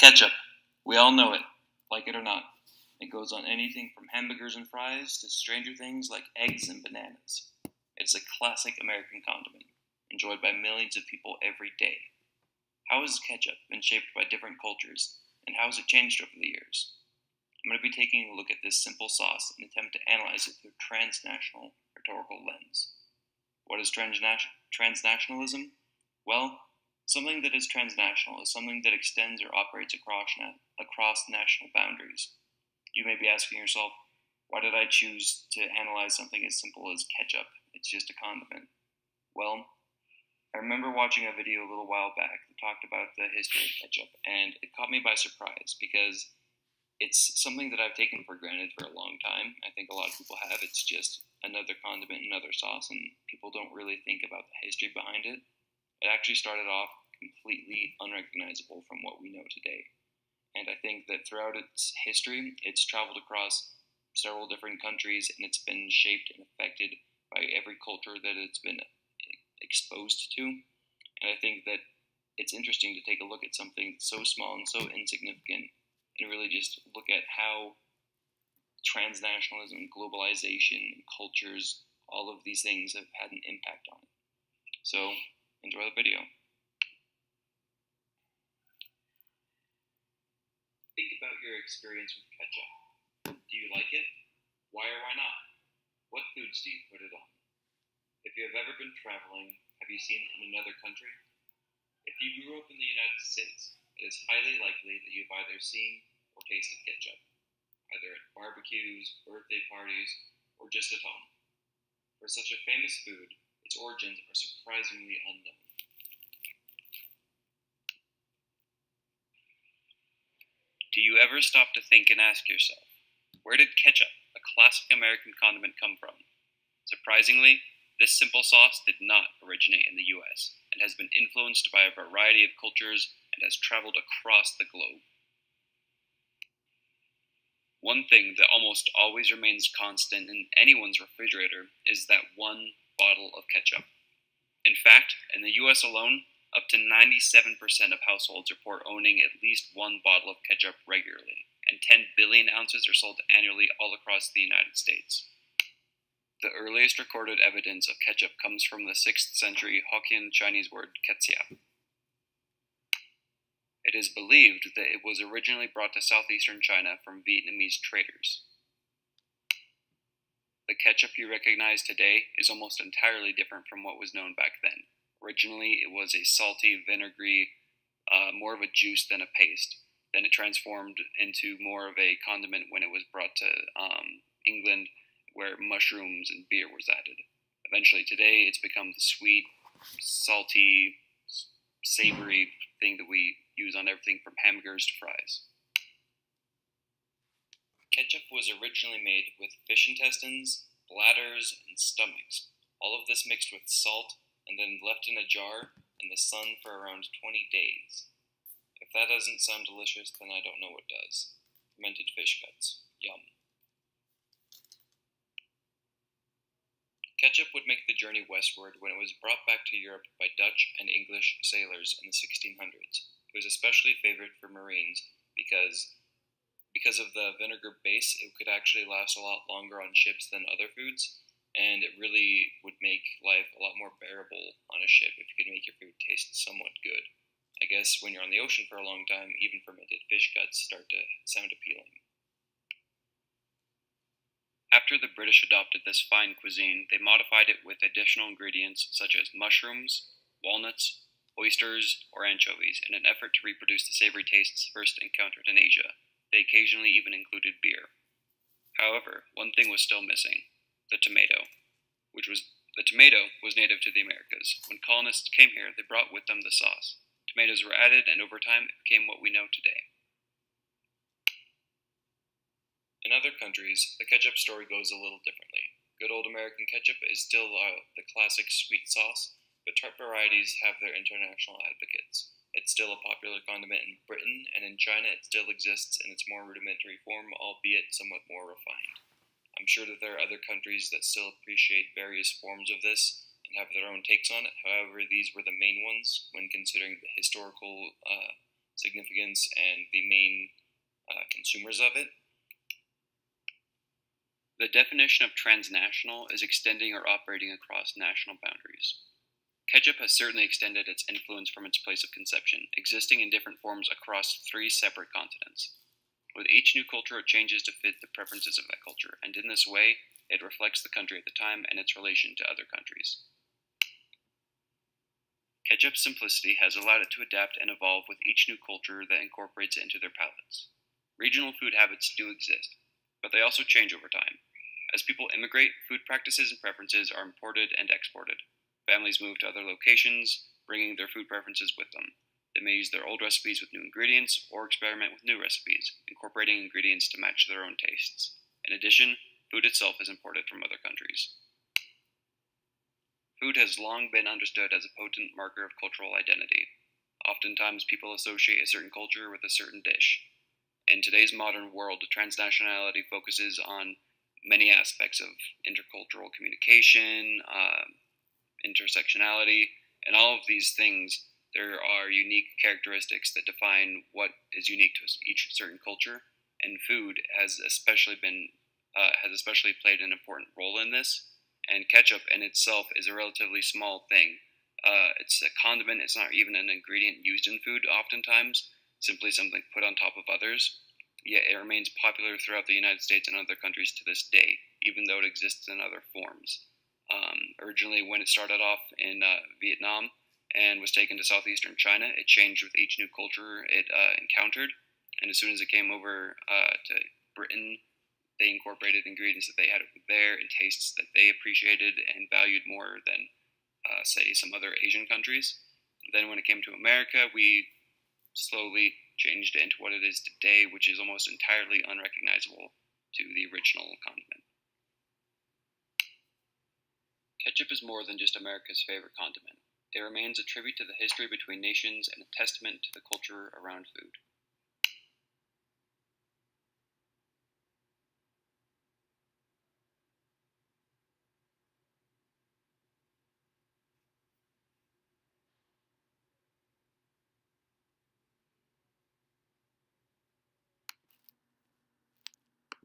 Ketchup. We all know it, like it or not. It goes on anything from hamburgers and fries to stranger things like eggs and bananas. It's a classic American condiment, enjoyed by millions of people every day. How has ketchup been shaped by different cultures, and how has it changed over the years? I'm going to be taking a look at this simple sauce and attempt to analyze it through transnational rhetorical lens. What is transnationalism? Well, something that is transnational is something that extends or operates across national boundaries. You may be asking yourself, why did I choose to analyze something as simple as ketchup? It's just a condiment. Well, I remember watching a video a little while back that talked about the history of ketchup, and it caught me by surprise because it's something that I've taken for granted for a long time. I think a lot of people have. It's just another condiment, another sauce, and people don't really think about the history behind it. It actually started off completely unrecognizable from what we know today. And I think that throughout its history, it's traveled across several different countries, and it's been shaped and affected by every culture that it's been exposed to. And I think that it's interesting to take a look at something so small and so insignificant and really just look at how transnationalism, globalization, cultures, all of these things have had an impact on it. So, enjoy the video. Think about your experience with ketchup. Do you like it? Why or why not? What foods do you put it on? If you have ever been traveling, have you seen it in another country? If you grew up in the United States, it is highly likely that you've either seen or tasted ketchup, either at barbecues, birthday parties, or just at home. For such a famous food, its origins are surprisingly unknown. Do you ever stop to think and ask yourself, where did ketchup, a classic American condiment, come from? Surprisingly, this simple sauce did not originate in the US and has been influenced by a variety of cultures and has traveled across the globe. One thing that almost always remains constant in anyone's refrigerator is that one bottle of ketchup. In fact, in the US alone, up to 97% of households report owning at least one bottle of ketchup regularly, and 10 billion ounces are sold annually all across the United States. The earliest recorded evidence of ketchup comes from the 6th century Hokkien Chinese word ketchup. It is believed that it was originally brought to southeastern China from Vietnamese traders. The ketchup you recognize today is almost entirely different from what was known back then. Originally, it was a salty, vinegary, more of a juice than a paste. Then it transformed into more of a condiment when it was brought to England, where mushrooms and beer was added. Eventually today, it's become the sweet, salty, savory thing that we use on everything from hamburgers to fries. Ketchup was originally made with fish intestines, bladders, and stomachs. All of this mixed with salt and then left in a jar in the sun for around 20 days. If that doesn't sound delicious, then I don't know what does. Fermented fish guts. Yum. Ketchup would make the journey westward when it was brought back to Europe by Dutch and English sailors in the 1600s. It was especially favored for marines because of the vinegar base. It could actually last a lot longer on ships than other foods, and it really would make life a lot more bearable on a ship if you could make your food taste somewhat good. I guess when you're on the ocean for a long time, even fermented fish guts start to sound appealing. After the British adopted this fine cuisine, they modified it with additional ingredients such as mushrooms, walnuts, oysters, or anchovies in an effort to reproduce the savory tastes first encountered in Asia. They occasionally even included beer. However, one thing was still missing: the tomato. The tomato was native to the Americas. When colonists came here, they brought with them the sauce. Tomatoes were added, and over time, it became what we know today. In other countries, the ketchup story goes a little differently. Good old American ketchup is still the classic sweet sauce, but tart varieties have their international advocates. It's still a popular condiment in Britain, and in China it still exists in its more rudimentary form, albeit somewhat more refined. I'm sure that there are other countries that still appreciate various forms of this and have their own takes on it. However, these were the main ones when considering the historical significance and the main consumers of it. The definition of transnational is extending or operating across national boundaries. Ketchup has certainly extended its influence from its place of conception, existing in different forms across 3 separate continents. With each new culture, it changes to fit the preferences of that culture, and in this way, it reflects the country at the time and its relation to other countries. Ketchup's simplicity has allowed it to adapt and evolve with each new culture that incorporates it into their palates. Regional food habits do exist, but they also change over time. As people immigrate, food practices and preferences are imported and exported. Families move to other locations, bringing their food preferences with them. They may use their old recipes with new ingredients or experiment with new recipes, incorporating ingredients to match their own tastes. In addition, food itself is imported from other countries. Food has long been understood as a potent marker of cultural identity. Oftentimes, people associate a certain culture with a certain dish. In today's modern world, transnationality focuses on many aspects of intercultural communication, intersectionality, and all of these things. There are unique characteristics that define what is unique to each certain culture, and food has especially played an important role in this. And ketchup in itself is a relatively small thing. It's a condiment. It's not even an ingredient used in food oftentimes, simply something put on top of others. Yet it remains popular throughout the United States and other countries to this day, even though it exists in other forms. Originally, when it started off in Vietnam and was taken to southeastern China, it changed with each new culture it encountered. And as soon as it came over to Britain, they incorporated ingredients that they had over there and tastes that they appreciated and valued more than, say, some other Asian countries. Then when it came to America, we slowly changed it into what it is today, which is almost entirely unrecognizable to the original condiment. Ketchup is more than just America's favorite condiment. It remains a tribute to the history between nations and a testament to the culture around food.